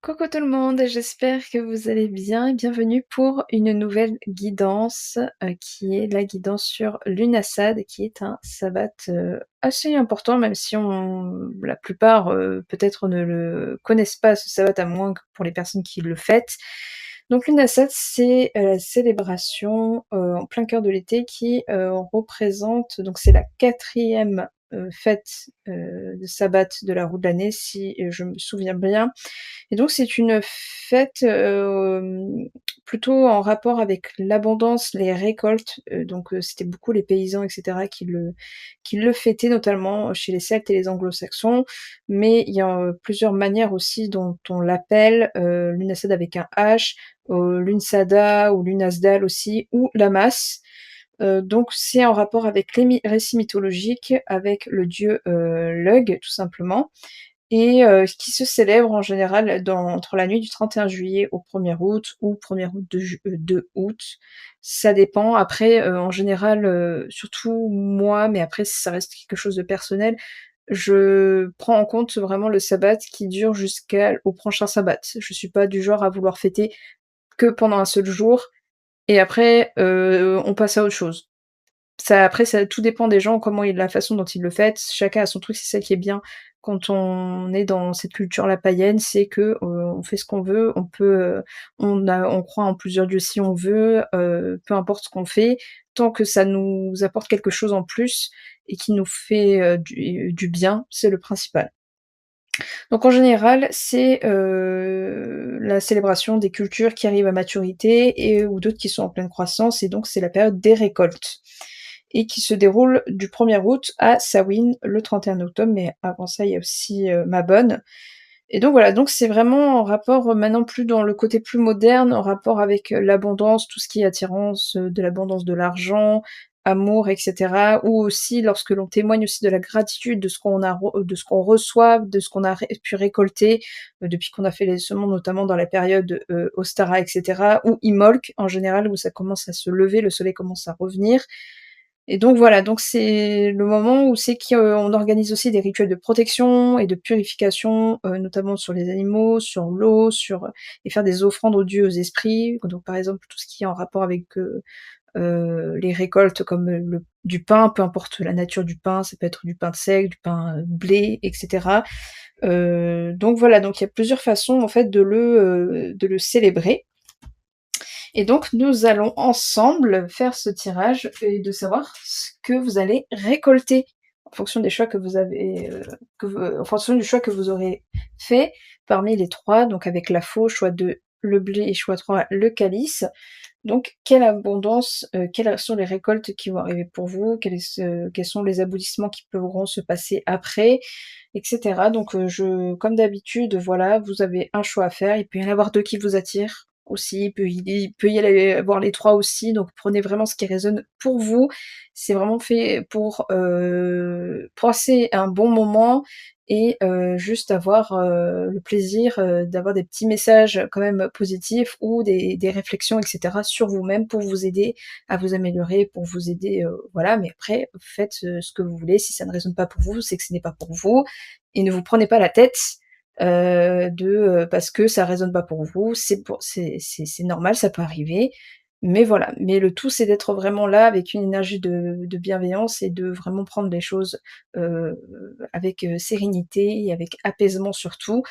Coucou tout le monde, j'espère que vous allez bien et bienvenue pour une nouvelle guidance, qui est la guidance sur Lunassad, qui est un sabbat, assez important, même si la plupart, peut-être ne le connaissent pas ce sabbat, à moins que pour les personnes qui le fêtent. Donc Lunassad, c'est, la célébration, en plein cœur de l'été qui, représente donc c'est la quatrième fête, de sabbat de la roue de l'année si, je me souviens bien. Et donc c'est une fête, plutôt en rapport avec l'abondance, les récoltes, donc c'était beaucoup les paysans et cetera qui le fêtaient, notamment chez les Celtes et les Anglo-Saxons. Mais il y a, plusieurs manières aussi dont on l'appelle, Lugnasad avec un H, Lunsada ou Lunasdal aussi, ou Lammas. Donc c'est en rapport avec les récits mythologiques, avec le dieu, Lugh, tout simplement, et qui se célèbre en général entre la nuit du 31 juillet au 1er août ou 1er août, 2 août. Ça dépend. Après, en général, surtout moi, mais après ça reste quelque chose de personnel, je prends en compte vraiment le sabbat qui dure jusqu'au prochain sabbat. Je suis pas du genre à vouloir fêter que pendant un seul jour et après, on passe à autre chose. Ça après ça tout dépend des gens, la façon dont ils le fêtent. Chacun a son truc, c'est ça qui est bien quand on est dans cette culture-là païenne, c'est que, on fait ce qu'on veut, on croit en plusieurs dieux si on veut, peu importe ce qu'on fait, tant que ça nous apporte quelque chose en plus et qui nous fait, du bien, c'est le principal. Donc en général, c'est, la célébration des cultures qui arrivent à maturité ou d'autres qui sont en pleine croissance, et donc c'est la période des récoltes et qui se déroule du 1er août à Samhain le 31 octobre, mais avant ça, il y a aussi, Mabon. Et donc voilà, donc c'est vraiment en rapport, maintenant plus dans le côté plus moderne, en rapport avec, l'abondance, tout ce qui est attirance, de l'abondance de l'argent, amour et cetera. Ou aussi lorsque l'on témoigne aussi de la gratitude de ce qu'on reçoit, de ce qu'on a pu récolter, depuis qu'on a fait les semonces, notamment dans la période, Ostara et cetera, ou Imolc en général, où ça commence à se lever, le soleil commence à revenir. Et donc voilà, donc c'est le moment où on organise aussi des rituels de protection et de purification, notamment sur les animaux, sur l'eau, et faire des offrandes aux dieux, aux esprits. Donc par exemple, tout ce qui est en rapport avec, les récoltes comme, du pain, peu importe la nature du pain, ça peut être du pain sec, du pain, blé et cetera. Donc voilà, donc il y a plusieurs façons en fait de le célébrer. Et donc nous allons ensemble faire ce tirage et de savoir ce que vous allez récolter en fonction des choix que vous avez, en fonction du choix que vous aurez fait parmi les 3, donc avec la faux, choix 2, le blé et choix 3, le calice. Donc quelle abondance, quelles sont les récoltes qui vont arriver pour vous? Quels sont les aboutissements qui pourront se passer après? Et cetera. Donc comme d'habitude, voilà, vous avez un choix à faire. Il peut y en avoir 2 qui vous attirent aussi, il peut y aller avoir les 3 aussi, donc prenez vraiment ce qui résonne pour vous. C'est vraiment fait pour, passer un bon moment et juste avoir, le plaisir, d'avoir des petits messages quand même positifs ou des réflexions et cetera sur vous-même pour vous aider à vous améliorer, pour vous aider, voilà. Mais après, faites, ce que vous voulez. Si ça ne résonne pas pour vous, c'est que ce n'est pas pour vous et ne vous prenez pas la tête, parce que ça résonne pas pour vous. C'est normal, ça peut arriver, mais voilà. Mais le tout, c'est d'être vraiment là avec une énergie de bienveillance et de vraiment prendre les choses, avec, sérénité et avec apaisement surtout.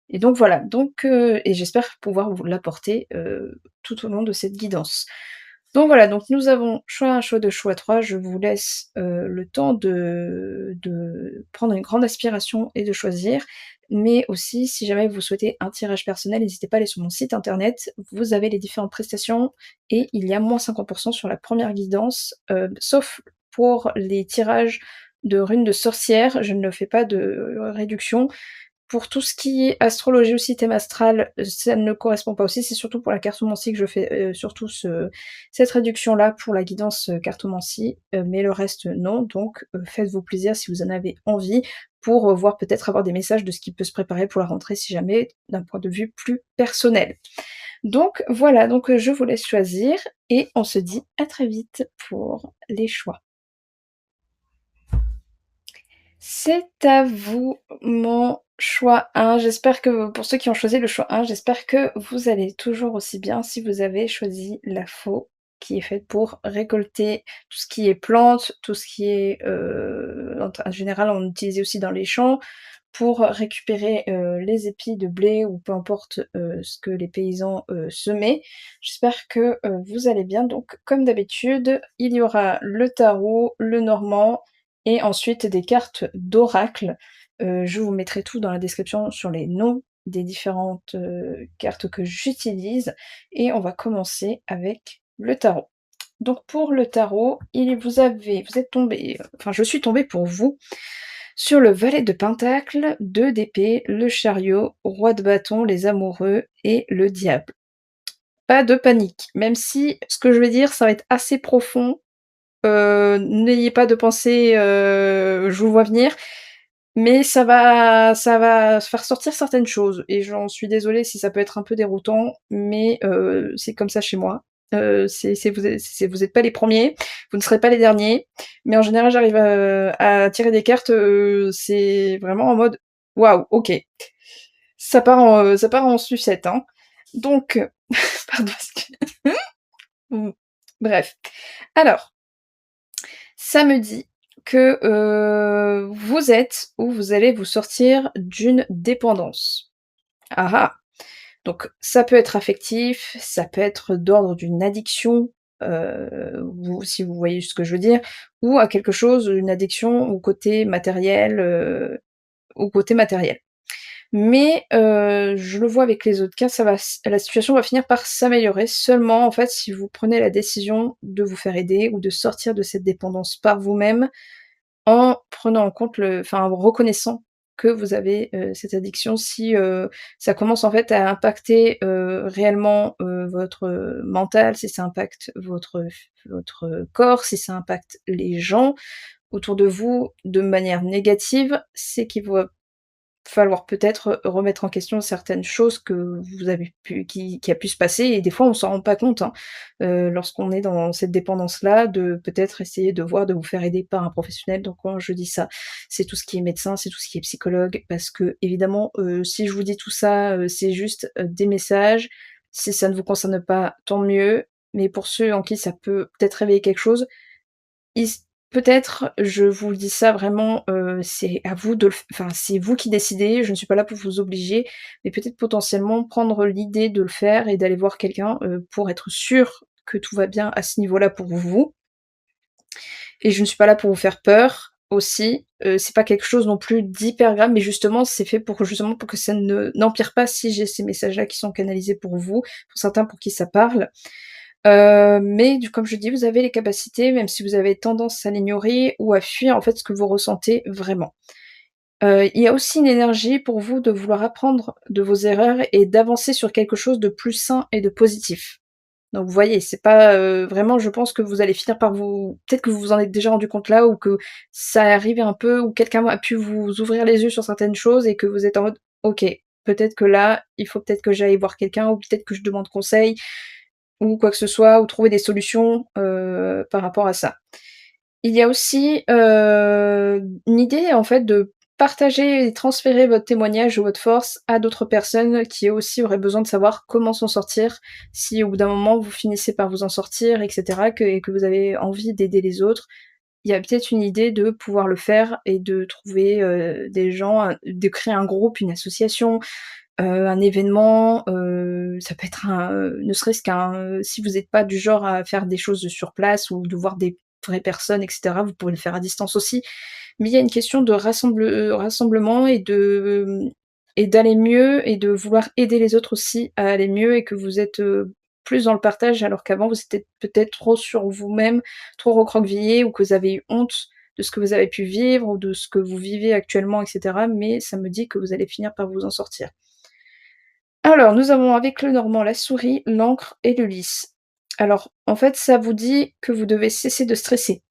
Et donc voilà, et j'espère pouvoir vous l'apporter, tout au long de cette guidance. Donc voilà, donc nous avons choix 1, choix 2, choix 3. Je vous laisse, le temps de prendre une grande aspiration et de choisir. Mais aussi, si jamais vous souhaitez un tirage personnel, n'hésitez pas à aller sur mon site internet. Vous avez les différentes prestations et il y a moins 50% sur la première guidance, sauf pour les tirages de runes de sorcière, je ne fais pas de réduction. Pour tout ce qui est astrologie ou système astral, ça ne correspond pas aussi, c'est surtout pour la cartomancie que je fais, surtout cette réduction-là pour la guidance, cartomancie, mais le reste non, donc faites-vous plaisir si vous en avez envie pour, voir peut-être avoir des messages de ce qui peut se préparer pour la rentrée si jamais, d'un point de vue plus personnel. Donc voilà, donc je vous laisse choisir et on se dit à très vite pour les choix. C'est à vous, mon choix 1. J'espère que pour ceux qui ont choisi le choix 1, j'espère que vous allez toujours aussi bien si vous avez choisi la faux qui est faite pour récolter tout ce qui est plantes, tout ce qui est, en général on utilisait aussi dans les champs pour récupérer, les épis de blé ou peu importe, ce que les paysans, semaient. J'espère que, vous allez bien. Donc comme d'habitude, il y aura le tarot, le normand et ensuite des cartes d'oracle. Je vous mettrai tout dans la description sur les noms des différentes, cartes que j'utilise et on va commencer avec le tarot. Donc pour le tarot, vous êtes tombé, enfin je suis tombée pour vous sur le valet de pentacle, 2 d'épée, le chariot, roi de bâton, les amoureux et le diable. Pas de panique, même si ce que je vais dire, ça va être assez profond, n'ayez pas de pensée, je vous vois venir, mais ça va faire sortir certaines choses et j'en suis désolée si ça peut être un peu déroutant, mais c'est comme ça chez moi. Vous êtes pas les premiers, vous ne serez pas les derniers, mais en général j'arrive, à tirer des cartes, c'est vraiment en mode: «Waouh, OK, ça part en sucette, hein». Donc pardon, mmh, bref. Alors, ça me dit que, vous êtes ou vous allez vous sortir d'une dépendance. Ah ah! Donc ça peut être affectif, ça peut être d'ordre d'une addiction, vous si vous voyez ce que je veux dire, ou à quelque chose, une addiction au côté matériel. Mais, je le vois avec les autres cas, ça va s la situation va finir par s'améliorer seulement, en fait, si vous prenez la décision de vous faire aider ou de sortir de cette dépendance par vous-même en prenant en compte en reconnaissant que vous avez, cette addiction. Si, ça commence en fait à impacter, réellement, votre, mental, si ça impacte votre corps, si ça impacte les gens autour de vous de manière négative, c'est qu'il va falloir peut-être remettre en question certaines choses que vous avez pu qui a pu se passer et des fois on s'en rend pas compte, hein, lorsqu'on est dans cette dépendance-là, de peut-être essayer de voir, de vous faire aider par un professionnel. Donc quand je dis ça, c'est tout ce qui est médecin, c'est tout ce qui est psychologue, parce que évidemment, si je vous dis tout ça, c'est juste, des messages. Si ça ne vous concerne pas, tant mieux, mais pour ceux en qui ça peut peut-être réveiller quelque chose, Is peut-être, je vous dis ça vraiment, c'est à vous de c'est vous qui décidez, je ne suis pas là pour vous obliger, mais peut-être potentiellement prendre l'idée de le faire et d'aller voir quelqu'un, pour être sûr que tout va bien à ce niveau-là pour vous. Et je ne suis pas là pour vous faire peur aussi, c'est pas quelque chose non plus d'hyper grave, mais justement c'est fait pour que ça ne n'empire pas si j'ai ces messages-là qui sont canalisés pour vous, pour certains pour qui ça parle. Mais comme je dis, vous avez les capacités, même si vous avez tendance à l'ignorer ou à fuir en fait ce que vous ressentez vraiment. Il y a aussi une énergie pour vous de vouloir apprendre de vos erreurs et d'avancer sur quelque chose de plus sain et de positif. Donc vous voyez, c'est pas, vraiment je pense que vous allez finir par vous peut-être que vous vous en êtes déjà rendu compte là ou que ça est arrivé un peu ou quelqu'un a pu vous ouvrir les yeux sur certaines choses et que vous êtes en mode: «OK, peut-être que là, il faut peut-être que j'aille voir quelqu'un ou peut-être que je demande conseil». Ou quoi que ce soit, ou trouver des solutions, par rapport à ça. Il y a aussi, une idée en fait de partager et transférer votre témoignage ou votre force à d'autres personnes qui aussi auraient besoin de savoir comment s'en sortir. Si au bout d'un moment vous finissez par vous en sortir et cetera, et que vous avez envie d'aider les autres, il y a peut-être une idée de pouvoir le faire et de trouver, des gens, de créer un groupe, une association, un événement, ça peut être ne serait-ce si vous n'êtes pas du genre à faire des choses sur place ou de voir des vraies personnes et cetera, vous pouvez le faire à distance aussi. Mais il y a une question de rassemblement et d'aller mieux et de vouloir aider les autres aussi à aller mieux et que vous êtes, plus dans le partage alors qu'avant vous étiez peut-être trop sur vous-même, trop recroquevillé ou que vous avez eu honte de ce que vous avez pu vivre ou de ce que vous vivez actuellement et cetera, mais ça me dit que vous allez finir par vous en sortir. Alors, nous avons avec le normand la souris, l'encre et le lys. Alors, en fait, ça vous dit que vous devez cesser de stresser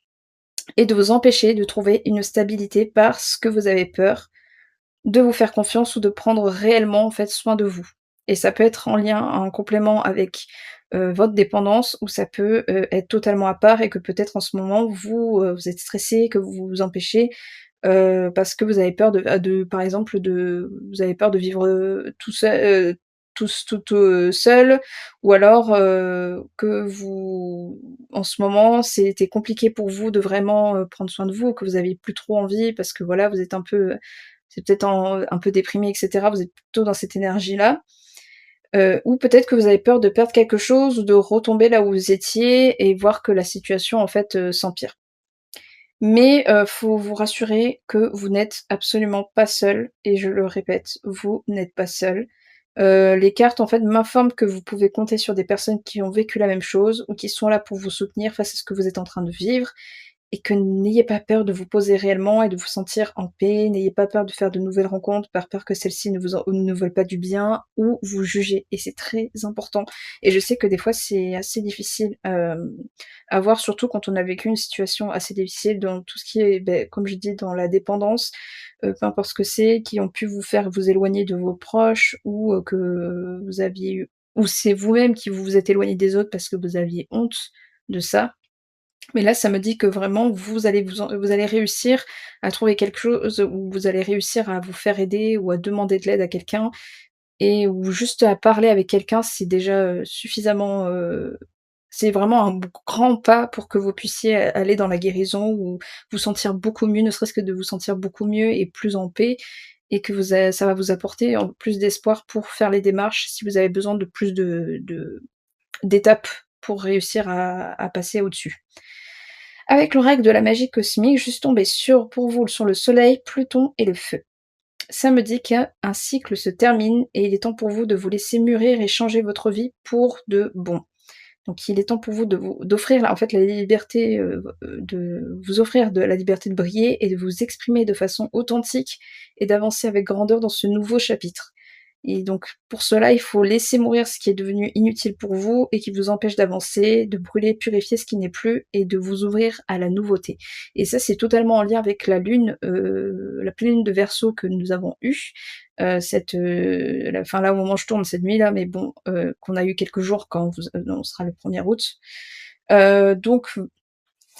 et de vous empêcher de trouver une stabilité parce que vous avez peur de vous faire confiance ou de prendre réellement, en fait, soin de vous. Et ça peut être en lien, en complément avec, votre dépendance ou ça peut, être totalement à part et que peut-être en ce moment vous, vous êtes stressé, que vous vous empêchez, parce que vous avez peur de par exemple, vous avez peur de vivre, toute, seule ou alors, que vous en ce moment, c'était compliqué pour vous de vraiment, prendre soin de vous, que vous aviez plus trop envie parce que voilà, vous êtes un peu, c'est peut-être un peu déprimé et cetera, vous êtes plutôt dans cette énergie-là. Ou peut-être que vous avez peur de perdre quelque chose ou de retomber là où vous étiez et voir que la situation en fait, s'empire. Mais, faut vous rassurer que vous n'êtes absolument pas seul et je le répète, vous n'êtes pas seul. Les cartes en fait m'informent que vous pouvez compter sur des personnes qui ont vécu la même chose ou qui sont là pour vous soutenir face à ce que vous êtes en train de vivre et que n'ayez pas peur de vous poser réellement et de vous sentir en paix. N'ayez pas peur de faire de nouvelles rencontres par peur que celles-ci ne veulent pas du bien ou vous juger et c'est très important. Et je sais que des fois c'est assez difficile, à voir, surtout quand on a vécu une situation assez difficile dans tout ce qui est, comme je dis, dans la dépendance, peu importe ce que c'est, qui ont pu vous faire vous éloigner de vos proches ou, que vous aviez eu ou c'est vous-même qui vous êtes éloigné des autres parce que vous aviez honte de ça. Mais là, ça me dit que vraiment vous allez réussir à trouver quelque chose où vous allez réussir à vous faire aider ou à demander de l'aide à quelqu'un et ou juste à parler avec quelqu'un, c'est déjà, suffisamment, c'est vraiment un grand pas pour que vous puissiez aller dans la guérison ou vous sentir beaucoup mieux, ne serait-ce que de vous sentir beaucoup mieux et plus en paix et que ça va vous apporter en plus d'espoir pour faire les démarches si vous avez besoin de plus de d'étapes pour réussir à passer au-dessus. Avec l'oracle de la magie cosmique, je suis tombée pour vous sur le soleil, Pluton et le feu. Ça me dit qu'un cycle se termine et il est temps pour vous de vous laisser mûrir et changer votre vie pour de bon. Donc il est temps pour vous d'offrir en fait la liberté, de vous offrir de la liberté de briller et de vous exprimer de façon authentique et d'avancer avec grandeur dans ce nouveau chapitre. Et donc pour cela, il faut laisser mourir ce qui est devenu inutile pour vous et qui vous empêche d'avancer, de brûler, purifier ce qui n'est plus et de vous ouvrir à la nouveauté. Et ça, c'est totalement en lien avec la lune, la pleine lune de Verseau que nous avons eue, là, au moment où je tourne, cette nuit-là, mais bon, qu'on a eu quelques jours quand on sera le 1er août. Donc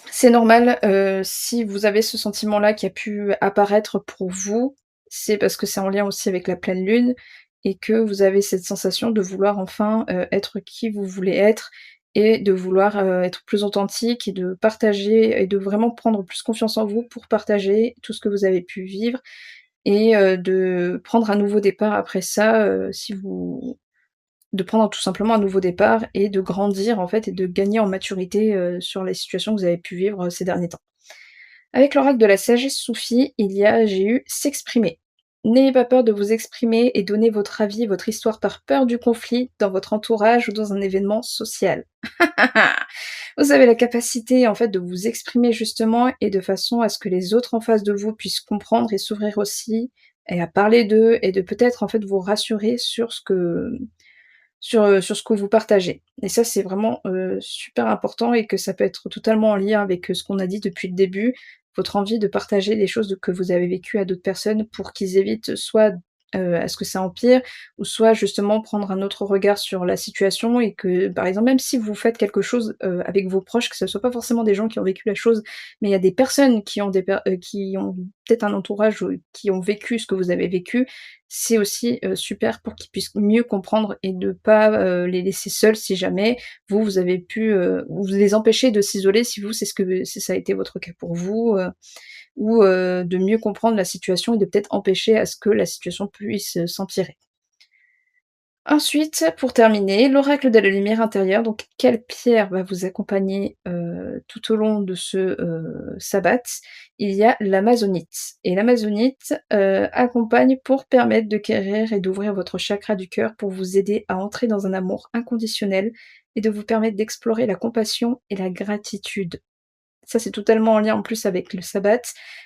c'est normal, si vous avez ce sentiment-là qui a pu apparaître pour vous, c'est parce que c'est en lien aussi avec la pleine lune et que vous avez cette sensation de vouloir enfin, être qui vous voulez être et de vouloir, être plus authentique et de partager et de vraiment prendre plus confiance en vous pour partager tout ce que vous avez pu vivre et de prendre un nouveau départ après ça, si vous de prendre tout simplement un nouveau départ et de grandir en fait et de gagner en maturité, sur les situations que vous avez pu vivre, ces derniers temps. Avec l'oracle de la sagesse soufie, j'ai eu «s'exprimer». N'ayez pas peur de vous exprimer et donner votre avis et votre histoire par peur du conflit dans votre entourage ou dans un événement social. Vous avez la capacité en fait de vous exprimer justement et de façon à ce que les autres en face de vous puissent comprendre et s'ouvrir aussi et à parler d'eux et de peut-être en fait vous rassurer sur ce que vous partagez. Et ça, c'est vraiment, super important et que ça peut être totalement en lien avec, ce qu'on a dit depuis le début, votre envie de partager les choses que vous avez vécues à d'autres personnes pour qu'ils évitent soit, à ce que ça empire ou soit justement prendre un autre regard sur la situation et que, par exemple, même si vous faites quelque chose, avec vos proches, que ce soit pas forcément des gens qui ont vécu la chose, mais il y a des personnes qui ont peut-être un entourage, qui ont vécu ce que vous avez vécu, c'est aussi, super pour qu'ils puissent mieux comprendre et de pas, les laisser seuls si jamais vous avez pu, vous les empêcher de s'isoler si vous, c'est ce que si ça a été votre cas pour vous, ou, de mieux comprendre la situation et de peut-être empêcher à ce que la situation puisse, s'empirer. Ensuite, pour terminer, l'oracle de la lumière intérieure, donc quelle pierre va vous accompagner, tout au long de ce, sabbat? Il y a l'amazonite et l'amazonite, accompagne pour permettre de guérir et d'ouvrir votre chakra du cœur pour vous aider à entrer dans un amour inconditionnel et de vous permettre d'explorer la compassion et la gratitude. Ça, c'est totalement en lien en plus avec le sabbat,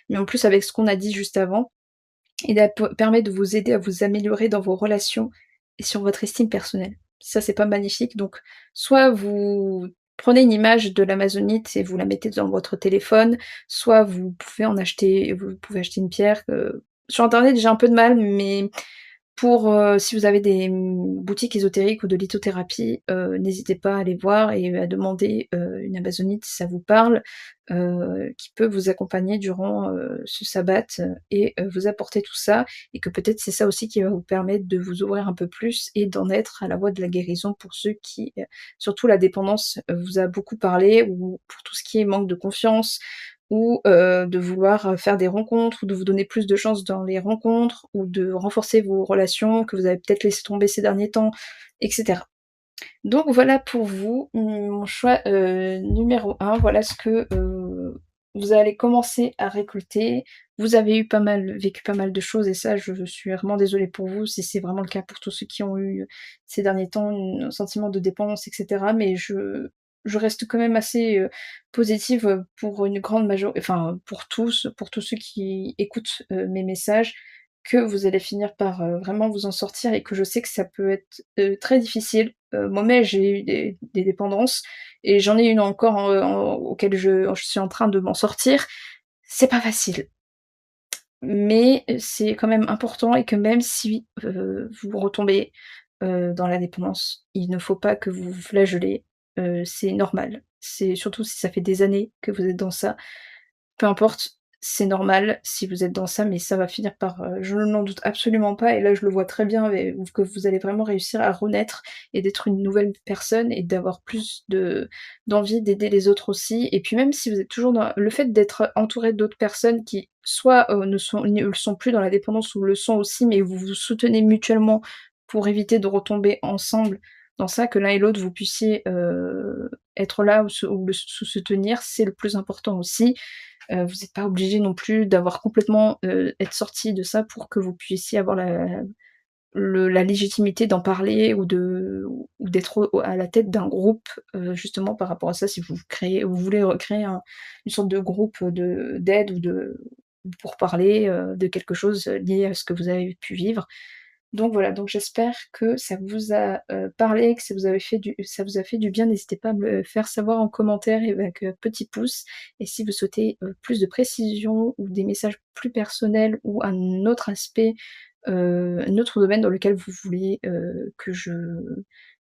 mais en plus avec ce qu'on a dit juste avant et permet de vous aider à vous améliorer dans vos relations et sur votre estime personnelle. Ça, c'est pas magnifique? Donc, soit vous prenez une image de l'amazonite et vous la mettez dans votre téléphone, soit vous pouvez acheter une pierre, sur internet, j'ai un peu de mal, mais Si vous avez des, boutiques ésotériques ou de lithothérapie, n'hésitez pas à aller voir et à demander, une amazonite si ça vous parle, qui peut vous accompagner durant, ce sabbat, et vous apporter tout ça et que peut-être c'est ça aussi qui va vous permettre de vous ouvrir un peu plus et d'en être à la voie de la guérison pour ceux qui, surtout la dépendance, vous a beaucoup parlé ou pour tout ce qui est manque de confiance, ou de vouloir, faire des rencontres ou de vous donner plus de chance dans les rencontres ou de renforcer vos relations que vous avez peut-être laissé tomber ces derniers temps, et cetera. Donc voilà pour vous, mon choix, numéro 1. Voilà ce que, vous allez commencer à récolter. Vous avez eu pas mal vécu pas mal de choses et ça, je suis vraiment désolée pour vous si c'est vraiment le cas pour tous ceux qui ont eu, ces derniers temps, un sentiment de dépendance et cetera. Mais je reste quand même assez, positive, pour une grande enfin pour tous ceux qui écoutent, mes messages, que vous allez finir par, vraiment vous en sortir et que je sais que ça peut être, très difficile. Moi-même j'ai eu des dépendances et j'en ai une encore auquel je suis en train de m'en sortir. C'est pas facile, mais c'est quand même important et que même si, vous retombez, dans la dépendance, il ne faut pas que vous vous flagellez, c'est normal. C'est surtout si ça fait des années que vous êtes dans ça, peu importe, c'est normal si vous êtes dans ça, mais ça va finir par, je n'en doute absolument pas et là je le vois très bien et que vous allez vraiment réussir à renaître et d'être une nouvelle personne et d'avoir plus d'envie d'aider les autres aussi et puis même si vous êtes toujours dans le fait d'être entouré d'autres personnes qui soit, ne le sont plus dans la dépendance ou le sont aussi, mais vous vous soutenez mutuellement pour éviter de retomber ensemble dans ça, que l'un et l'autre vous puissiez, être là ou se soutenir, c'est le plus important aussi. Vous n'êtes pas obligé non plus d'avoir complètement, être sorti de ça pour que vous puissiez avoir la légitimité d'en parler ou d'être à la tête d'un groupe, justement par rapport à ça. Si vous voulez recréer une sorte de groupe, d'aide ou pour parler, de quelque chose, lié à ce que vous avez pu vivre. Donc voilà, donc j'espère que ça vous a, parlé, que ça vous a fait du bien. N'hésitez pas à me le faire savoir en commentaire et avec, petit pouce. Et si vous souhaitez, plus de précision ou des messages plus personnels ou un autre aspect, un autre domaine dans lequel vous voulez, que je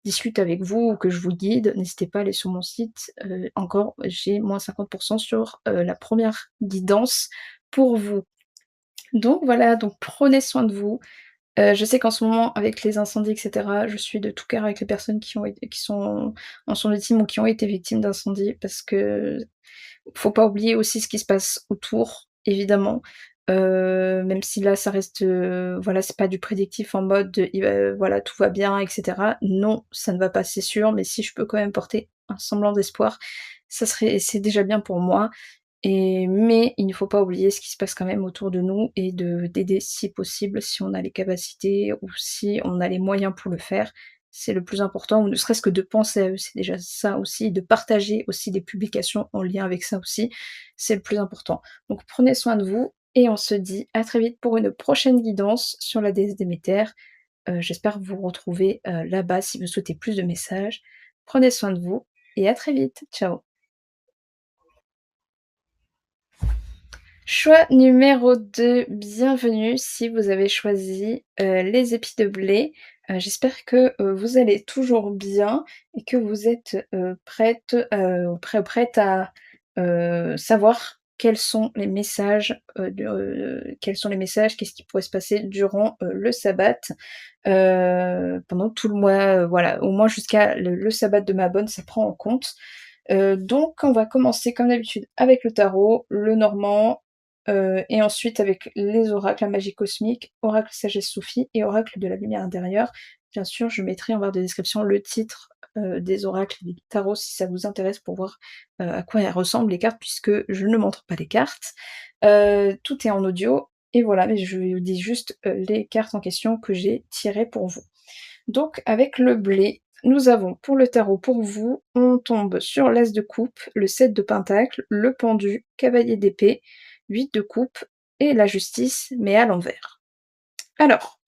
discute avec vous ou que je vous guide, n'hésitez pas à aller sur mon site. Encore, j'ai moins 50% sur, la première guidance pour vous. Donc voilà, donc prenez soin de vous. Je sais qu'en ce moment, avec les incendies et cetera, je suis de tout cœur avec les personnes qui en sont victimes ou qui ont été victimes d'incendies parce que faut pas oublier aussi ce qui se passe autour, évidemment. Même si là ça reste, voilà, c'est pas du prédictif en mode, il va voilà, tout va bien et cetera. Non, ça ne va pas, c'est sûr, mais si je peux quand même porter un semblant d'espoir, c'est déjà bien pour moi. Mais il ne faut pas oublier ce qui se passe quand même autour de nous et d'aider si possible, si on a les capacités ou si on a les moyens pour le faire. C'est le plus important, ou ne serait-ce que de penser à eux, c'est déjà ça aussi, de partager aussi des publications en lien avec ça aussi, c'est le plus important. Donc prenez soin de vous et on se dit à très vite pour une prochaine guidance sur la déesse Déméter. J'espère vous retrouver, là-bas si vous souhaitez plus de messages. Prenez soin de vous et à très vite. Ciao. Choix numéro 2, bienvenue si vous avez choisi, les épis de blé. J'espère que, vous allez toujours bien et que vous êtes, prête à, savoir quels sont les messages, qu'est-ce qui pourrait se passer durant, le sabbat, pendant tout le mois, voilà, au moins jusqu'à le sabbat de ma bonne, ça prend en compte. Donc on va commencer comme d'habitude avec le tarot, le normand, et ensuite avec les oracles, la magie cosmique, oracle sagesse soufie et oracle de la lumière intérieure. Bien sûr, je mettrai en barre de description le titre, des oracles et du tarot si ça vous intéresse pour voir, à quoi elles ressemblent les cartes puisque je ne montre pas les cartes. Tout est en audio et voilà, mais je vous dis juste, les cartes en question que j'ai tirées pour vous. Donc avec le blé, nous avons pour le tarot pour vous, on tombe sur l'as de coupe, le 7 de pentacle, le pendu, cavalier d'épée, 8 de coupe et la justice, mais à l'envers. Alors,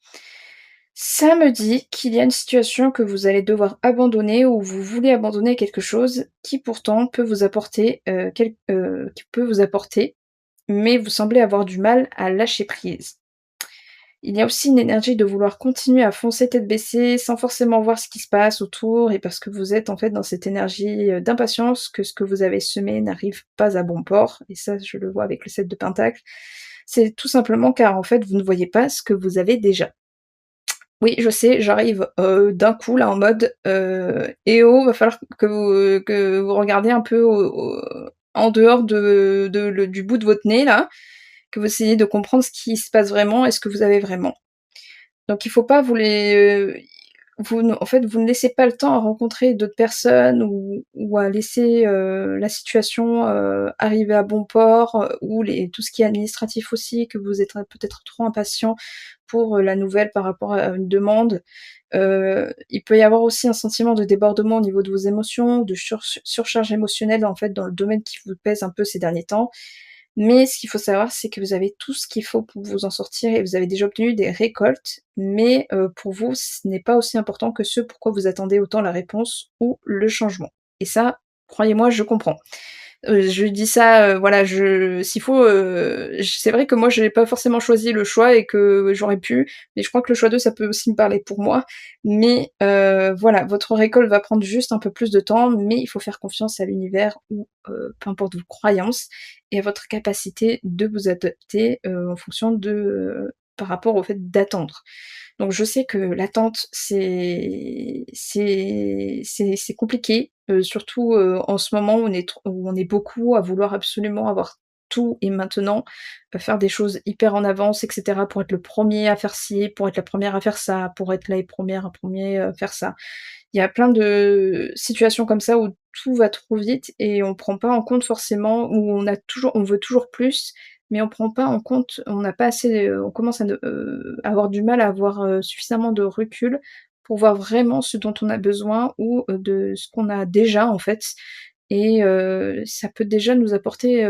ça me dit qu'il y a une situation que vous allez devoir abandonner ou vous voulez abandonner quelque chose qui pourtant peut vous apporter, qui peut vous apporter, mais vous semblez avoir du mal à lâcher prise. Il y a aussi une énergie de vouloir continuer à foncer tête baissée, sans forcément voir ce qui se passe autour et parce que vous êtes en fait dans cette énergie, d'impatience que ce que vous avez semé n'arrive pas à bon port et ça je le vois avec le 7 de pentacle. C'est tout simplement car en fait vous ne voyez pas ce que vous avez déjà. Oui, je sais, j'arrive, d'un coup là en mode, «Eh oh, va falloir que vous regardiez un peu en dehors du bout de votre nez là, que vous essayez de comprendre ce qui se passe vraiment et ce que vous avez vraiment». Donc il faut pas vous ne en fait, vous ne laissez pas le temps à rencontrer d'autres personnes ou à laisser, la situation, arriver à bon port, ou tout ce qui est administratif aussi, que vous êtes peut-être trop impatient pour, la nouvelle par rapport à une demande. Il peut y avoir aussi un sentiment de débordement au niveau de vos émotions, de surcharge émotionnelle, en fait, dans le domaine qui vous pèse un peu ces derniers temps. Mais ce qu'il faut savoir, c'est que vous avez tout ce qu'il faut pour vous en sortir et vous avez déjà obtenu des récoltes, mais pour vous, ce n'est pas aussi important que ce pourquoi vous attendez autant la réponse ou le changement. Et ça, croyez-moi, je comprends. Je dis ça, voilà, s'il faut, c'est vrai que moi j'ai pas forcément choisi le choix et que j'aurais pu, mais je crois que le choix 2 ça peut aussi me parler pour moi. Mais voilà, votre récolte va prendre juste un peu plus de temps, mais il faut faire confiance à l'univers ou peu importe vos croyances et à votre capacité de vous adapter, en fonction de par rapport au fait d'attendre. Donc je sais que l'attente, c'est compliqué, surtout, en ce moment où on est beaucoup à vouloir absolument avoir tout et maintenant, faire des choses hyper en avance et cetera pour être le premier à faire ci, pour être la première à faire ça, pour être la première, 1er à faire ça. Il y a plein de situations comme ça où tout va trop vite et on prend pas en compte forcément où on veut toujours plus, mais on prend pas en compte on n'a pas assez, on commence à ne avoir du mal à avoir, suffisamment de recul pour voir vraiment ce dont on a besoin ou, de ce qu'on a déjà en fait et ça peut déjà nous apporter,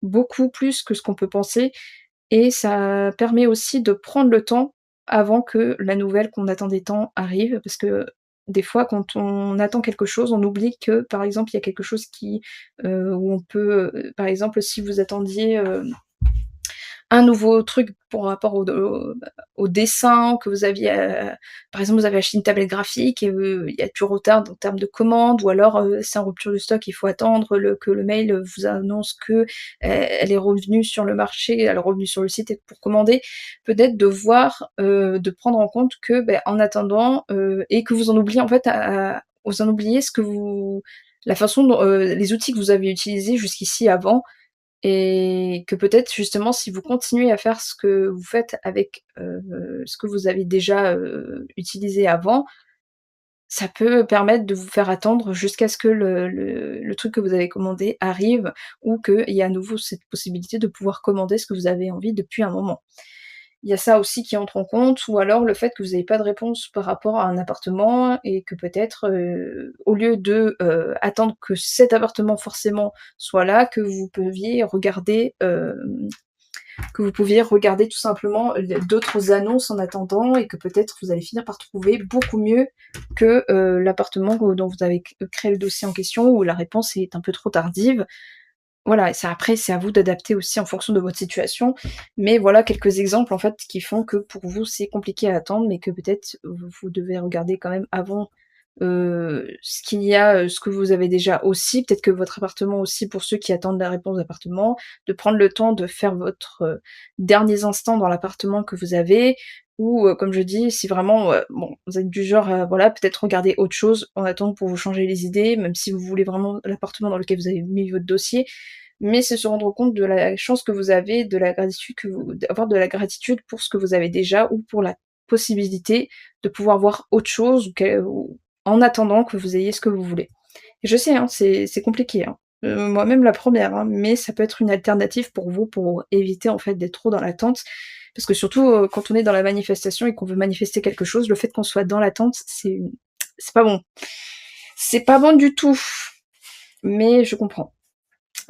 beaucoup plus que ce qu'on peut penser et ça permet aussi de prendre le temps avant que la nouvelle qu'on attendait tant arrive. Parce que des fois, quand on attend quelque chose, on oublie que, par exemple, il y a quelque chose où on peut, par exemple, si vous attendiez, un nouveau truc pour rapport au dessin que vous aviez, par exemple, vous avez acheté une tablette graphique et il y a du retard en termes de commande ou alors, c'est en rupture de stock, il faut attendre que le mail, vous annonce que, elle est revenue sur le marché, elle est revenue sur le site et pour commander. Peut-être de voir, de prendre en compte que, en attendant, et que vous en oubliez en fait vous en oubliez ce que vous la façon dont, les outils que vous avez utilisés jusqu'ici avant et que peut-être justement si vous continuez à faire ce que vous faites avec, ce que vous avez déjà, utilisé avant, ça peut permettre de vous faire attendre jusqu'à ce que le truc que vous avez commandé arrive ou qu'il y ait à nouveau cette possibilité de pouvoir commander ce que vous avez envie depuis un moment. Il y a ça aussi qui entre en compte ou alors le fait que vous n'avez pas de réponse par rapport à un appartement et que peut-être, au lieu de, attendre que cet appartement forcément soit là, que vous pouviez regarder tout simplement d'autres annonces en attendant et que peut-être vous allez finir par trouver beaucoup mieux que, l'appartement dont vous avez créé le dossier en question où la réponse est un peu trop tardive. Voilà, et ça après, c'est à vous d'adapter aussi en fonction de votre situation. Mais voilà quelques exemples en fait qui font que pour vous, c'est compliqué à attendre, mais que peut-être vous devez regarder quand même avant, ce qu'il y a, ce que vous avez déjà aussi. Peut-être que votre appartement aussi, pour ceux qui attendent la réponse d'appartement, de prendre le temps de faire votre, derniers instants dans l'appartement que vous avez ou, comme je dis, si vraiment, bon, vous êtes du genre à voilà, peut-être regarder autre chose en attendant pour vous changer les idées, même si vous voulez vraiment l'appartement dans lequel vous avez mis votre dossier, mais c'est se rendre compte de la chance que vous avez, de la gratitude d'avoir de la gratitude pour ce que vous avez déjà ou pour la possibilité de pouvoir voir autre chose ou en attendant que vous ayez ce que vous voulez. Et je sais, hein, c'est compliqué, hein. Moi-même la première, hein, mais ça peut être une alternative pour vous, pour éviter en fait d'être trop dans l'attente. Parce que surtout, quand on est dans la manifestation et qu'on veut manifester quelque chose, le fait qu'on soit dans l'attente, c'est pas bon. C'est pas bon du tout, mais je comprends.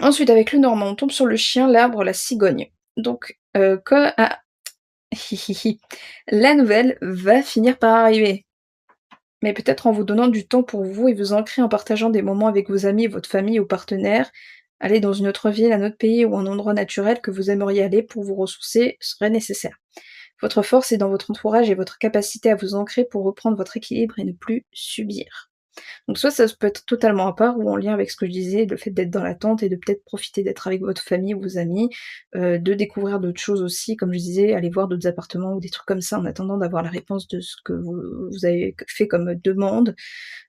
Ensuite, avec le normand, on tombe sur le chien, l'arbre, la cigogne. Donc, la nouvelle va finir par arriver. Mais peut-être en vous donnant du temps pour vous et vous ancrer en partageant des moments avec vos amis, votre famille ou partenaires. Aller dans une autre ville, un autre pays ou un endroit naturel que vous aimeriez aller pour vous ressourcer serait nécessaire. Votre force est dans votre entourage et votre capacité à vous ancrer pour reprendre votre équilibre et ne plus subir. Donc soit ça peut être totalement à part ou en lien avec ce que je disais, le fait d'être dans l'attente et de peut-être profiter d'être avec votre famille ou vos amis, de découvrir d'autres choses aussi, comme je disais, aller voir d'autres appartements ou des trucs comme ça en attendant d'avoir la réponse de ce que vous avez fait comme demande.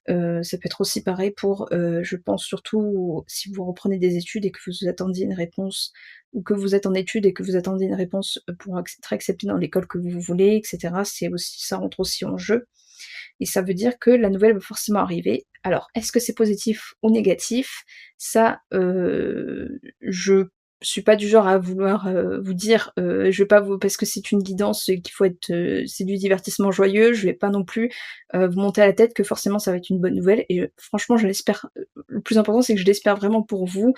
Ça peut être aussi pareil pour, je pense surtout si vous reprenez des études et que vous attendiez une réponse ou que vous êtes en études et que vous attendiez une réponse, pour être accepté dans l'école que vous voulez et cetera. C'est aussi ça rentre aussi en jeu et ça veut dire que la nouvelle va forcément arriver. Alors, est-ce que c'est positif ou négatif? Ça, je suis pas du genre à vouloir, vous dire, je vais pas vous parce que c'est une guidance et qu'il faut être, c'est du divertissement joyeux, je vais pas non plus, vous monter à la tête que forcément ça va être une bonne nouvelle et franchement je l'espère, le plus important c'est que je l'espère vraiment pour vous,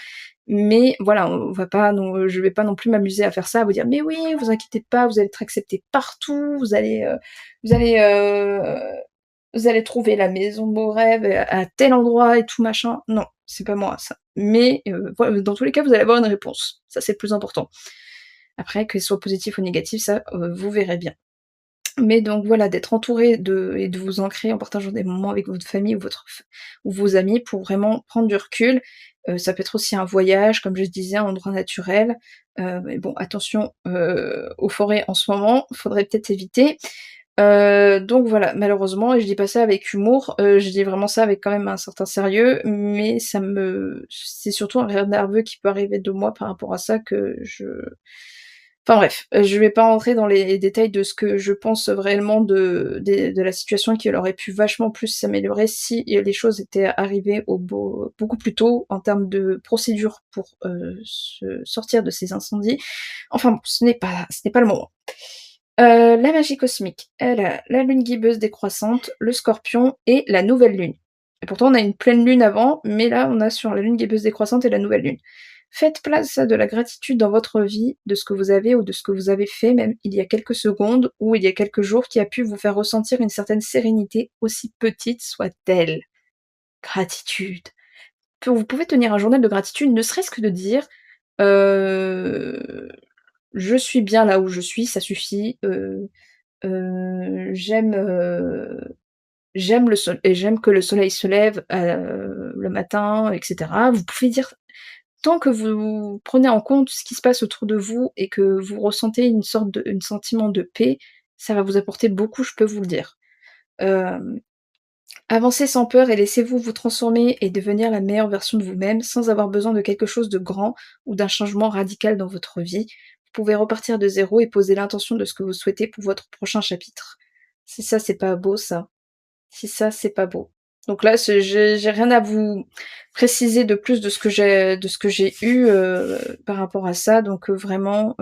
mais voilà, on va pas non je vais pas non plus m'amuser à faire ça, à vous dire: «Mais oui, vous inquiétez pas, vous allez être acceptés partout, vous allez, vous allez trouver la maison de vos rêves, à tel endroit et tout machin». Non, c'est pas moi ça. Mais, voilà, dans tous les cas, vous allez avoir une réponse. Ça, c'est le plus important. Après, qu'elle soit positif ou négatif, ça, vous verrez bien. Mais donc voilà, d'être entouré de vous ancrer en partageant des moments avec votre famille ou votre f ou vos amis pour vraiment prendre du recul. Ça peut être aussi un voyage, comme je disais, un endroit naturel. Mais bon, attention, aux forêts en ce moment, faudrait peut-être éviter. Donc voilà, malheureusement et je dis pas ça avec humour, je dis vraiment ça avec quand même un certain sérieux, mais c'est surtout un rire nerveux qui peut arriver de moi par rapport à ça que je enfin bref, je vais pas rentrer dans les détails de ce que je pense réellement de la situation qui elle aurait pu vachement plus s'améliorer si, les choses étaient arrivées beaucoup plus tôt en termes de procédure pour, se sortir de ces incendies. Enfin bon, ce n'est pas le moment. La magie cosmique, elle a la lune guibeuse décroissante, le scorpion et la nouvelle lune. Et pourtant on a une pleine lune avant, mais là on a sur la lune guibeuse décroissante et la nouvelle lune. Faites place à de la gratitude dans votre vie, de ce que vous avez ou de ce que vous avez fait même il y a quelques secondes ou il y a quelques jours qui a pu vous faire ressentir une certaine sérénité, aussi petite soit-elle. Gratitude. Vous pouvez tenir un journal de gratitude, ne serait-ce que de dire, heu: «Je suis bien là où je suis, ça suffit, j'aime, j'aime le sol et j'aime que le soleil se lève, le matin» et cetera. Vous pouvez dire tant que vous prenez en compte ce qui se passe autour de vous et que vous ressentez une sorte de un sentiment de paix, ça va vous apporter beaucoup, je peux vous le dire. Hem, Avancez sans peur et laissez-vous vous transformer et devenir la meilleure version de vous-même sans avoir besoin de quelque chose de grand ou d'un changement radical dans votre vie. Vous pouvez repartir de zéro et poser l'intention de ce que vous souhaitez pour votre prochain chapitre. Si ça, c'est pas beau ça? Si ça, c'est pas beau. Donc là, j'ai rien à vous préciser de plus de ce que j'ai eu, par rapport à ça, donc vraiment,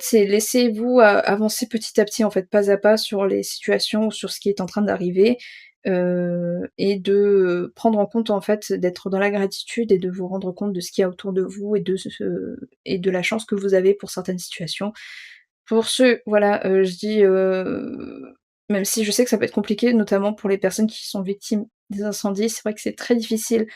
c'est laissez-vous a avancer petit à petit, en fait, pas à pas sur les situations ou sur ce qui est en train d'arriver, et de, prendre en compte, en fait, d'être dans la gratitude et de vous rendre compte de ce qu'il y a autour de vous et de la chance que vous avez pour certaines situations. Pour ceux, voilà, je dis, même si je sais que ça peut être compliqué, notamment pour les personnes qui sont victimes des incendies, c'est vrai que c'est très difficile,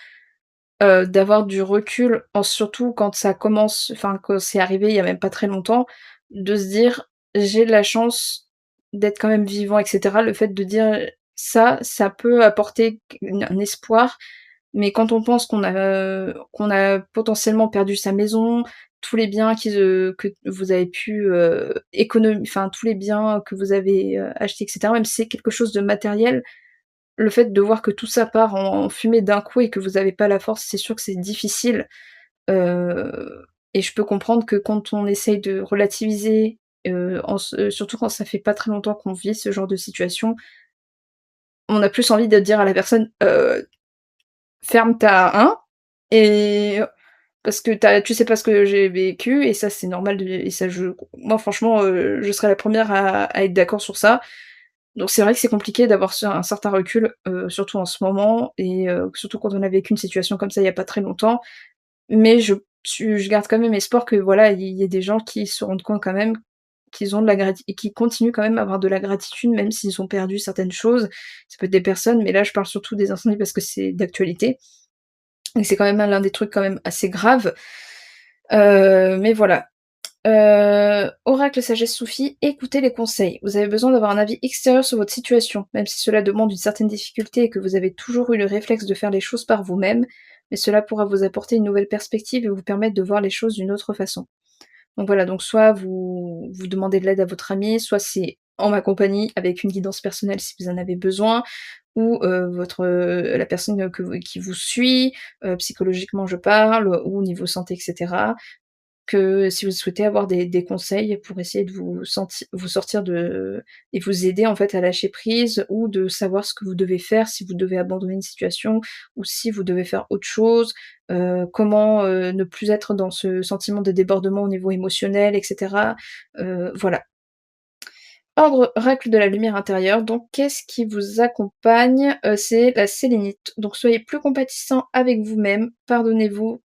d'avoir du recul, surtout quand ça commence enfin, quand c'est arrivé il y a même pas très longtemps, de se dire: «J'ai de la chance d'être quand même vivant» et cetera. Le fait de dire ça, ça peut apporter un espoir, mais quand on pense qu'on a potentiellement perdu sa maison, tous les biens que vous avez pu, enfin tous les biens que vous avez, achetés et cetera, même si c'est quelque chose de matériel, le fait de voir que tout ça part en fumée d'un coup et que vous avez pas la force, c'est sûr que c'est difficile, et je peux comprendre que quand on essaye de relativiser, surtout quand ça fait pas très longtemps qu'on vit ce genre de situation, on a plus envie de dire à la personne, «Ferme ta hein?» et parce que tu sais pas ce que j'ai vécu et ça c'est normal et ça moi franchement, je serais la première à être d'accord sur ça. Donc c'est vrai que c'est compliqué d'avoir un certain recul, surtout en ce moment et surtout quand on a vécu une situation comme ça il y a pas très longtemps. Mais je garde quand même espoir que voilà, il y ait des gens qui se rendent compte quand même qu'ils ont de la grati et qui continuent quand même à avoir de la gratitude même s'ils ont perdu certaines choses. Ça peut être des personnes, mais là je parle surtout des incendies parce que c'est d'actualité et c'est quand même l'un des trucs quand même assez graves. Mais voilà. Oracle sagesse Soufi, écoutez les conseils. Vous avez besoin d'avoir un avis extérieur sur votre situation, même si cela demande une certaine difficulté et que vous avez toujours eu le réflexe de faire les choses par vous-même, mais cela pourra vous apporter une nouvelle perspective et vous permettre de voir les choses d'une autre façon. Donc voilà, donc soit vous demandez de l'aide à votre ami, soit c'est en ma compagnie avec une guidance personnelle si vous en avez besoin, ou la personne qui vous suit, psychologiquement je parle, ou au niveau santé et cetera. Que si vous souhaitez avoir des conseils pour essayer de vous sortir de et vous aider en fait à lâcher prise ou de savoir ce que vous devez faire, si vous devez abandonner une situation ou si vous devez faire autre chose, comment, ne plus être dans ce sentiment de débordement au niveau émotionnel et cetera. Voilà. Ordre règle de la lumière intérieure, donc qu'est-ce qui vous accompagne? C'est la sélénite. Donc soyez plus compatissant avec vous-même, pardonnez-vous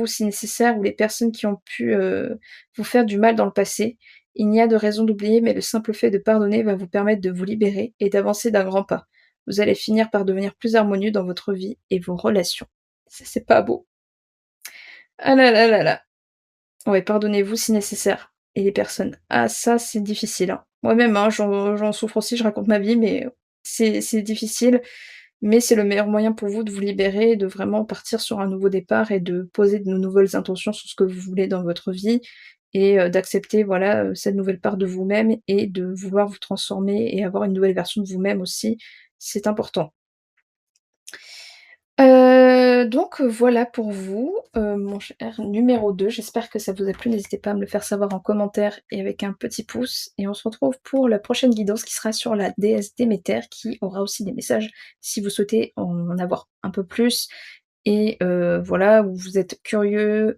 si nécessaire ou les personnes qui ont pu, vous faire du mal dans le passé. Il n'y a de raison d'oublier, mais le simple fait de pardonner va vous permettre de vous libérer et d'avancer d'un grand pas. Vous allez finir par devenir plus harmonieux dans votre vie et vos relations. Ça, c'est pas beau. Ah là là là là. Ouais, pardonnez-vous si nécessaire et les personnes. Ah ça, c'est difficile, hein. Moi-même, hein, j'en souffre aussi, je raconte ma vie, mais c'est difficile, mais c'est le meilleur moyen pour vous de vous libérer, de vraiment partir sur un nouveau départ et de poser de nouvelles intentions sur ce que vous voulez dans votre vie et d'accepter, voilà, cette nouvelle part de vous-même et de vouloir vous transformer et avoir une nouvelle version de vous-même aussi, c'est important. Donc voilà pour vous, mon cher numéro 2. J'espère que ça vous a plu. N'hésitez pas à me le faire savoir en commentaire et avec un petit pouce et on se retrouve pour la prochaine guidance qui sera sur la déesse Déméter qui aura aussi des messages si vous souhaitez en avoir un peu plus et voilà, où vous êtes curieuse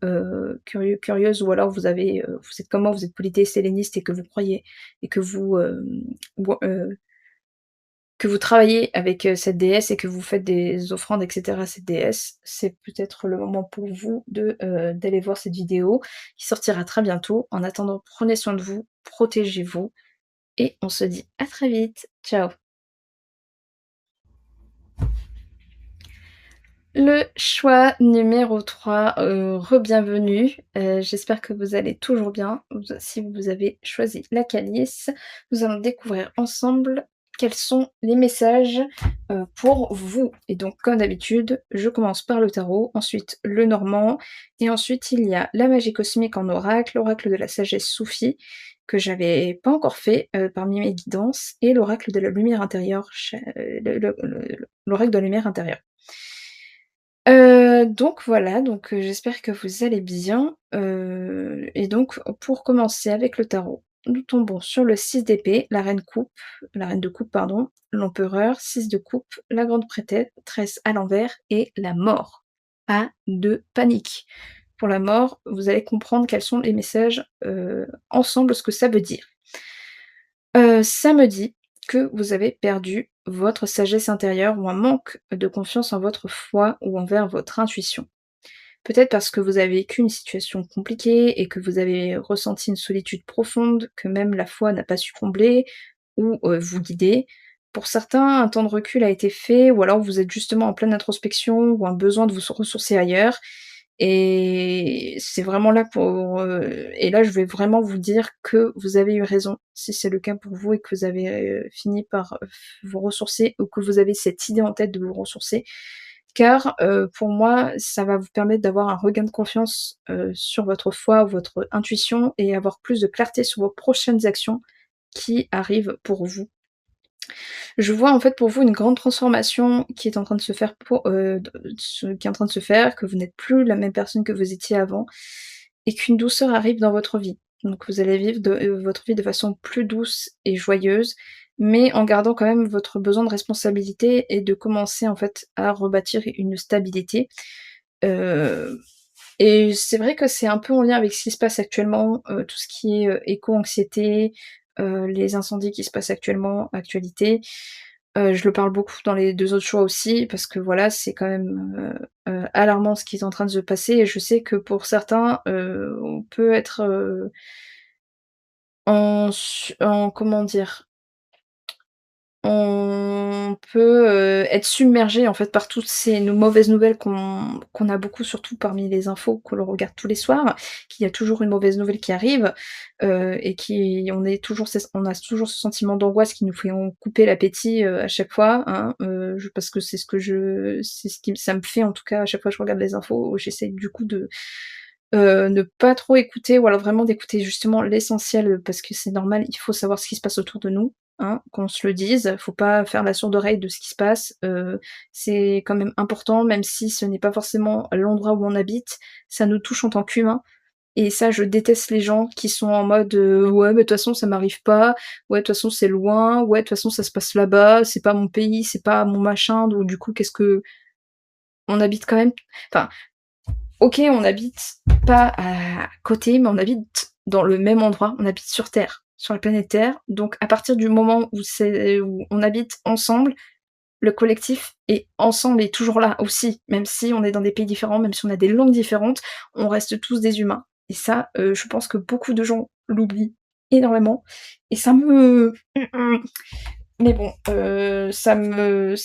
ou alors vous êtes comme moi, vous êtes polythéiste-helléniste et que vous croyez et que vous travaillez avec, cette déesse et que vous faites des offrandes et cetera à cette déesse, c'est peut-être le moment pour vous d'aller voir cette vidéo qui sortira très bientôt. En attendant, prenez soin de vous, protégez-vous et on se dit à très vite. Ciao. Le choix numéro 3, re-bienvenue, j'espère que vous allez toujours bien. Si vous avez choisi la calice, nous allons découvrir ensemble quels sont les messages, pour vous. Et donc comme d'habitude, je commence par le tarot, ensuite le normand et ensuite il y a la magie cosmique en oracle, l'oracle de la sagesse soufie que j'avais pas encore fait, parmi mes guidances et l'oracle de la lumière intérieure, l'oracle de la lumière intérieure. Donc voilà, donc j'espère que vous allez bien, et donc pour commencer avec le tarot, nous tombons sur le 6 d'épée, la reine de coupe pardon, l'empereur, 6 de coupe, la grande prêtresse à l'envers et la mort. Pas de panique. Pour la mort, vous allez comprendre quels sont les messages, ensemble, ce que ça veut dire. Ça me dit que vous avez perdu votre sagesse intérieure ou un manque de confiance en votre foi ou envers votre intuition. Peut-être parce que vous avez vécu une situation compliquée et que vous avez ressenti une solitude profonde que même la foi n'a pas su combler ou, vous guider. Pour certains, un temps de recul a été fait ou alors vous êtes justement en pleine introspection ou un besoin de vous ressourcer ailleurs et c'est vraiment là pour, et là je vais vraiment vous dire que vous avez eu raison, si c'est le cas pour vous et que vous avez, fini par, vous ressourcer ou que vous avez cette idée en tête de vous ressourcer. Car, pour moi, ça va vous permettre d'avoir un regain de confiance, sur votre foi ou votre intuition et avoir plus de clarté sur vos prochaines actions qui arrivent pour vous. Je vois en fait pour vous une grande transformation qui est en train de se faire qui est en train de se faire, que vous n'êtes plus la même personne que vous étiez avant et qu'une douceur arrive dans votre vie. Donc vous allez vivre votre vie de façon plus douce et joyeuse, mais en gardant quand même votre besoin de responsabilité et de commencer en fait à rebâtir une stabilité. Heu et c'est vrai que c'est un peu en lien avec ce qui se passe actuellement, tout ce qui est, éco-anxiété, les incendies qui se passent actuellement, actualité. Je le parle beaucoup dans les 2 autres choix aussi parce que voilà, c'est quand même, alarmant ce qui est en train de se passer et je sais que pour certains, on peut être, en comment dire? on peut, être submergé, en fait, par toutes ces no mauvaises nouvelles qu'on a beaucoup, surtout parmi les infos que l'on regarde tous les soirs, qu'il y a toujours une mauvaise nouvelle qui arrive, et qui on a toujours ce sentiment d'angoisse qui nous fait en couper l'appétit, à chaque fois, hein, je parce que c'est ce qui ça me fait, en tout cas, à chaque fois que je regarde les infos, j'essaye du coup de, ne pas trop écouter ou alors vraiment d'écouter justement l'essentiel, parce que c'est normal, il faut savoir ce qui se passe autour de nous, hein, qu'on se le dise. Faut pas faire la sourde oreille de ce qui se passe, c'est quand même important, même si ce n'est pas forcément l'endroit où on habite, ça nous touche en tant qu'humains et ça, je déteste les gens qui sont en mode, «Ouais, mais de toute façon ça m'arrive pas. Ouais, de toute façon c'est loin. Ouais, de toute façon ça se passe là-bas. C'est pas mon pays, c'est pas mon machin, donc du coup qu'est-ce que» on habite quand même enfin, OK, on habite pas à côté, mais on habite dans le même endroit, on habite sur Terre, sur la planète Terre, donc à partir du moment où on habite ensemble, le collectif est ensemble et toujours là aussi. Même si on est dans des pays différents, même si on a des langues différentes, on reste tous des humains et ça, je pense que beaucoup de gens l'oublient énormément et mais bon, ça peut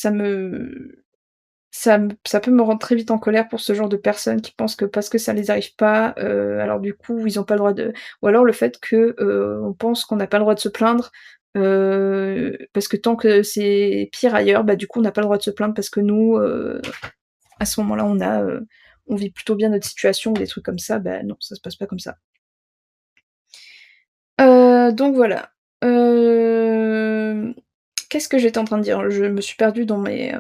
me rendre très vite en colère pour ce genre de personnes qui pensent que parce que ça les arrive pas, alors du coup ils ont pas le droit de ou alors le fait que, on pense qu'on n'a pas le droit de se plaindre, parce que tant que c'est pire ailleurs, bah, du coup on n'a pas le droit de se plaindre parce que nous, à ce moment-là on vit plutôt bien notre situation ou des trucs comme ça, bah, non, ça se passe pas comme ça. Donc voilà. Hem, Qu'est-ce que j'étais en train de dire? Je me suis perdue dans mes,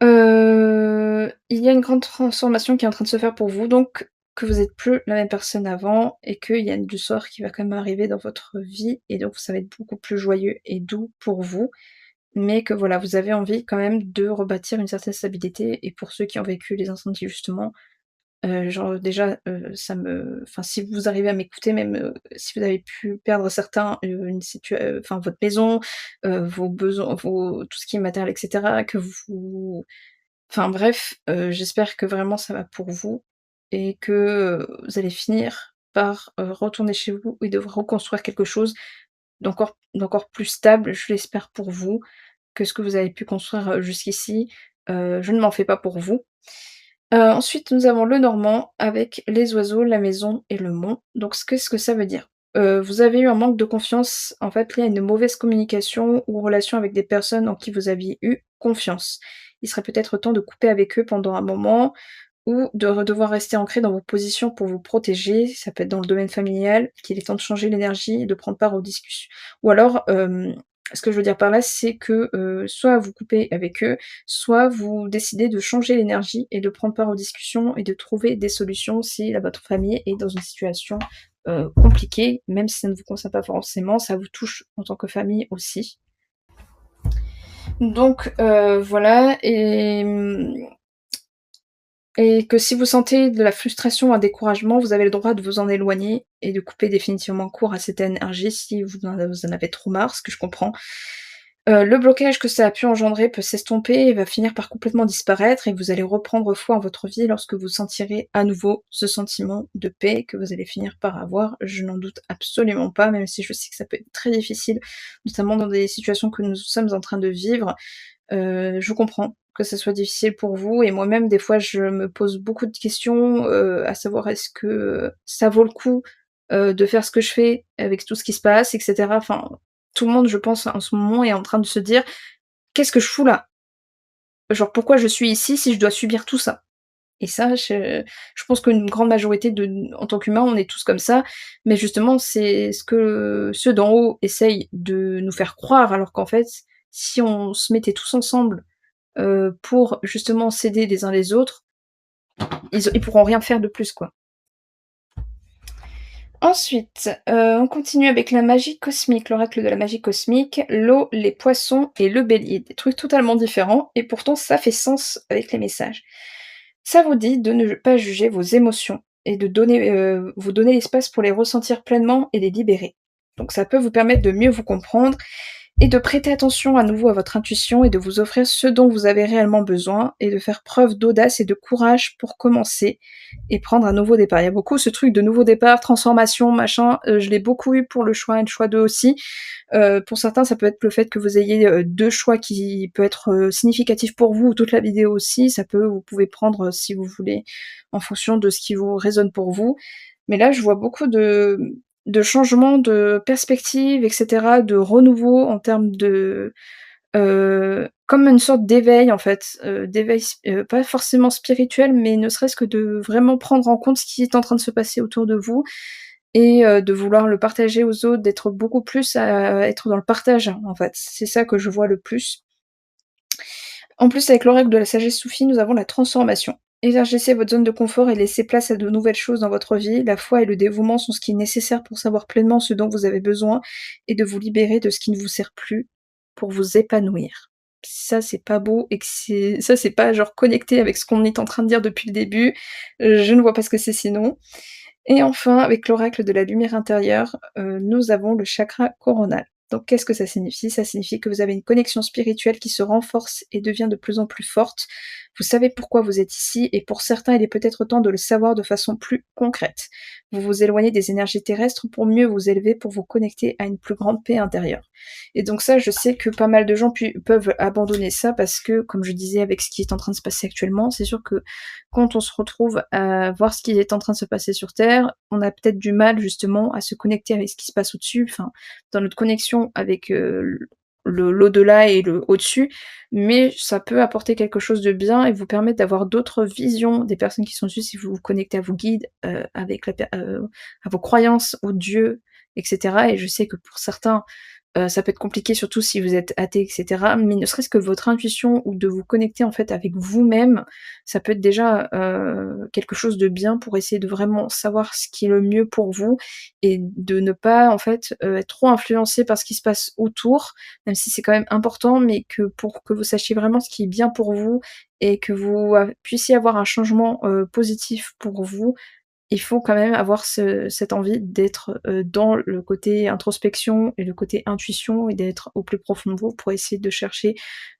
il y a une grande transformation qui est en train de se faire pour vous, donc que vous êtes plus la même personne avant et qu'il y a du sort qui va quand même arriver dans votre vie et donc ça va être beaucoup plus joyeux et doux pour vous. Mais que voilà, vous avez envie quand même de rebâtir une certaine stabilité et pour ceux qui ont vécu les incendies justement, genre déjà, ça me enfin si vous arrivez à m'écouter même, si vous avez pu perdre certains, enfin votre maison, vos besoins, tout ce qui est matériel et cetera, que vous enfin bref, j'espère que vraiment ça va pour vous et que, vous allez finir par, retourner chez vous et devoir reconstruire quelque chose d'encore plus stable, je l'espère pour vous, que ce que vous avez pu construire, jusqu'ici. Je ne m'en fais pas pour vous. Ensuite, nous avons le normand avec les oiseaux, la maison et le mont. Donc qu'est-ce que ça veut dire? Vous avez eu un manque de confiance, en fait, lié à une mauvaise communication ou relation avec des personnes en qui vous aviez eu confiance. Il serait peut-être temps de couper avec eux pendant un moment ou de devoir rester ancré dans vos positions pour vous protéger. Ça peut être dans le domaine familial, qu'il est temps de changer l'énergie et de prendre part aux discussions. Ou alors, ce que je veux dire par là, c'est que, soit vous coupez avec eux, soit vous décidez de changer l'énergie et de prendre part aux discussions et de trouver des solutions si votre famille est dans une situation, compliquée, même si ça ne vous concerne pas forcément, ça vous touche en tant que famille aussi. Donc voilà et que si vous sentez de la frustration, un découragement, vous avez le droit de vous en éloigner et de couper définitivement court à cette énergie si vous en avez trop marre, ce que je comprends. Le blocage que ça a pu engendrer peut s'estomper et va finir par complètement disparaître et vous allez reprendre foi en votre vie lorsque vous sentirez à nouveau ce sentiment de paix que vous allez finir par avoir. Je n'en doute absolument pas, même si je sais que ça peut être très difficile, notamment dans des situations que nous sommes en train de vivre. Je comprends que ça soit difficile pour vous et moi-même des fois je me pose beaucoup de questions, à savoir est-ce que, ça vaut le coup, de faire ce que je fais avec tout ce qui se passe et cetera. Enfin, tout le monde je pense en ce moment est en train de se dire: «Qu'est-ce que je fous là? Genre pourquoi je suis ici si je dois subir tout ça?» et ça je pense qu'une grande majorité en tant qu'humains, on est tous comme ça, mais justement c'est ce que ceux d'en haut essayent de nous faire croire alors qu'en fait, si on se mettait tous ensemble pour justement s'aider les uns les autres, ils pourront rien faire de plus, quoi. Ensuite, on continue avec la magie cosmique, l'oracle de la magie cosmique, l'eau, les poissons et le bélier. Des trucs totalement différents et pourtant ça fait sens avec les messages. Ça vous dit de ne pas juger vos émotions et de vous donner l'espace pour les ressentir pleinement et les libérer. Donc ça peut vous permettre de mieux vous comprendre et de prêter attention à nouveau à votre intuition et de vous offrir ce dont vous avez réellement besoin et de faire preuve d'audace et de courage pour commencer et prendre un nouveau départ. Il y a beaucoup ce truc de nouveau départ, transformation, machin, je l'ai beaucoup eu pour le choix 1 et le choix 2 aussi. Pour certains, ça peut être le fait que vous ayez, 2 choix qui peut être, significatif pour vous ou toute la vidéo aussi. Vous pouvez prendre, si vous voulez, en fonction de ce qui vous résonne pour vous. Mais là, je vois beaucoup de changements de perspective et cetera, de renouveau en termes de, comme une sorte d'éveil en fait, pas forcément spirituel, mais ne serait-ce que de vraiment prendre en compte ce qui est en train de se passer autour de vous et de vouloir le partager aux autres, d'être beaucoup plus à être dans le partage, en fait. C'est ça que je vois le plus. En plus, avec l'oracle de la sagesse soufie, nous avons la transformation. Élargissez votre zone de confort et laissez place à de nouvelles choses dans votre vie. La foi et le dévouement sont ce qui est nécessaire pour savoir pleinement ce dont vous avez besoin et de vous libérer de ce qui ne vous sert plus pour vous épanouir. Ça, c'est pas beau et que c'est pas genre connecté avec ce qu'on est en train de dire depuis le début. Je ne vois pas ce que c'est sinon. Et enfin, avec l'oracle de la lumière intérieure, nous avons le chakra coronal. Donc qu'est-ce que ça signifie? Ça signifie que vous avez une connexion spirituelle qui se renforce et devient de plus en plus forte. Vous savez pourquoi vous êtes ici et pour certains, il est peut-être temps de le savoir de façon plus concrète. Vous vous éloignez des énergies terrestres pour mieux vous élever, pour vous connecter à une plus grande paix intérieure. Et donc ça, je sais que pas mal de gens peuvent abandonner ça parce que, comme je disais avec ce qui est en train de se passer actuellement, c'est sûr que quand on se retrouve à voir ce qui est en train de se passer sur Terre, on a peut-être du mal justement à se connecter avec ce qui se passe au-dessus, enfin, dans notre connexion avec l'au-delà et le au-dessus, mais ça peut apporter quelque chose de bien et vous permettre d'avoir d'autres visions des personnes qui sont dessus si vous vous connectez à vos guides, à vos croyances, aux dieux, etc. Et je sais que pour certains, ça peut être compliqué, surtout si vous êtes athée, et cetera, mais ne serait-ce que votre intuition ou de vous connecter, en fait, avec vous-même, ça peut être déjà, quelque chose de bien pour essayer de vraiment savoir ce qui est le mieux pour vous et de ne pas, en fait, être trop influencé par ce qui se passe autour, même si c'est quand même important, mais que pour que vous sachiez vraiment ce qui est bien pour vous et que vous puissiez avoir un changement, positif pour vous, il faut quand même avoir cette envie d'être, dans le côté introspection et le côté intuition et d'être au plus profond de vous pour essayer de chercher,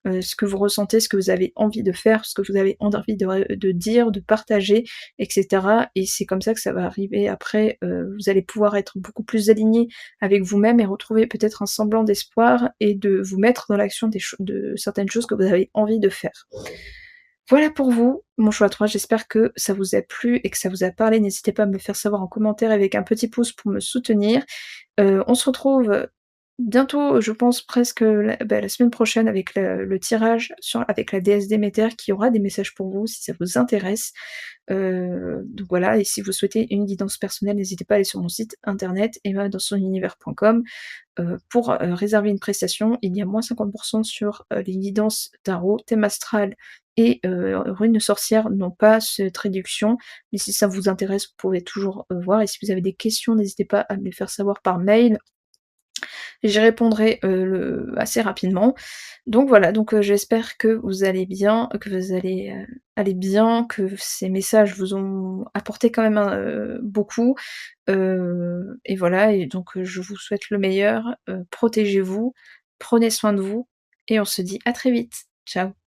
ce que vous ressentez, ce que vous avez envie de faire, ce que vous avez envie de dire, de partager et cetera, et c'est comme ça que ça va arriver après, vous allez pouvoir être beaucoup plus aligné avec vous-même et retrouver peut-être un semblant d'espoir et de vous mettre dans l'action de certaines choses que vous avez envie de faire. Voilà pour vous, mon choix 3. J'espère que ça vous a plu et que ça vous a parlé. N'hésitez pas à me le faire savoir en commentaire avec un petit pouce pour me soutenir. On se retrouve bientôt, je pense presque la semaine prochaine avec le tirage avec la déesse Déméter qui aura des messages pour vous si ça vous intéresse. Donc voilà, et si vous souhaitez une guidance personnelle, n'hésitez pas à aller sur mon site internet emma-dans-son-univers.com. Pour, réserver une prestation, il y a moins 50% sur, les guidances tarot, thème astral et runes sorcières n'ont pas cette réduction, mais si ça vous intéresse, vous pouvez toujours, voir, et si vous avez des questions, n'hésitez pas à me les faire savoir par mail. J'y répondrai, assez rapidement. Donc voilà, donc j'espère que vous allez bien, que vous allez, aller bien, que ces messages vous ont apporté quand même beaucoup. Et voilà, et donc je vous souhaite le meilleur, protégez-vous, prenez soin de vous et on se dit à très vite. Ciao.